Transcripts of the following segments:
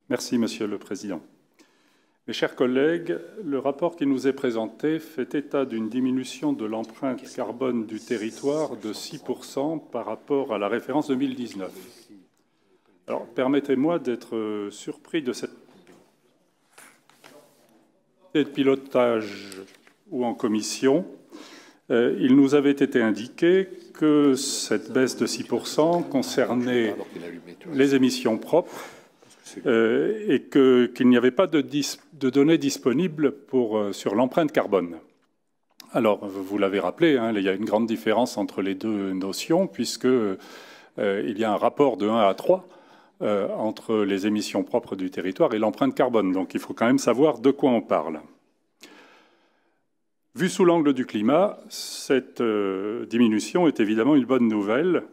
Merci, Monsieur le Président. Mes chers collègues, le rapport qui nous est présenté fait état d'une diminution de l'empreinte carbone du territoire de 6% par rapport à la référence 2019. Alors, permettez-moi d'être surpris de cette de pilotage ou en commission. Il nous avait été indiqué que cette baisse de 6% concernait les émissions propres et qu'il n'y avait pas de données disponibles sur l'empreinte carbone. Alors, vous l'avez rappelé, il y a une grande différence entre les deux notions, puisqu'il y a un rapport de 1 à 3 entre les émissions propres du territoire et l'empreinte carbone. Donc, il faut quand même savoir de quoi on parle. Vu sous l'angle du climat, cette diminution est évidemment une bonne nouvelle,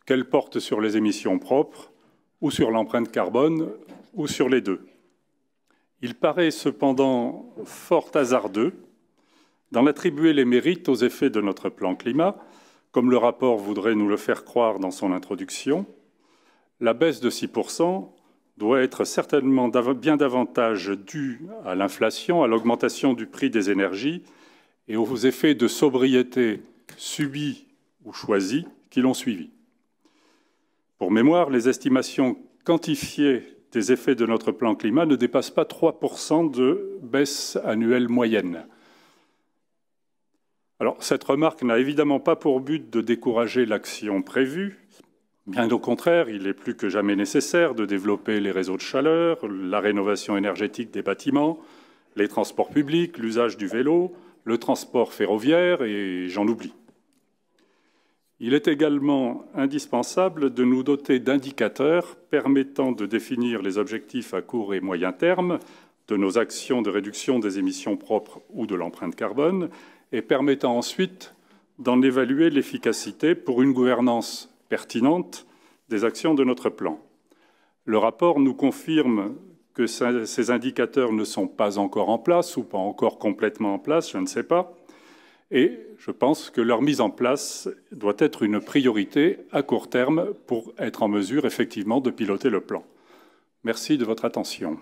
qu'elle porte sur les émissions propres ou sur l'empreinte carbone, ou sur les deux. Il paraît cependant fort hasardeux d'en attribuer les mérites aux effets de notre plan climat, comme le rapport voudrait nous le faire croire dans son introduction. La baisse de 6% doit être certainement bien davantage due à l'inflation, à l'augmentation du prix des énergies et aux effets de sobriété subis ou choisis qui l'ont suivi. Pour mémoire, les estimations quantifiées des effets de notre plan climat ne dépassent pas 3% de baisse annuelle moyenne. Alors, cette remarque n'a évidemment pas pour but de décourager l'action prévue. Bien au contraire, il est plus que jamais nécessaire de développer les réseaux de chaleur, la rénovation énergétique des bâtiments, les transports publics, l'usage du vélo, le transport ferroviaire et j'en oublie. Il est également indispensable de nous doter d'indicateurs permettant de définir les objectifs à court et moyen terme de nos actions de réduction des émissions propres ou de l'empreinte carbone et permettant ensuite d'en évaluer l'efficacité pour une gouvernance pertinente des actions de notre plan. Le rapport nous confirme que ces indicateurs ne sont pas encore en place ou pas encore complètement en place, je ne sais pas. Et je pense que leur mise en place doit être une priorité à court terme pour être en mesure effectivement de piloter le plan. Merci de votre attention.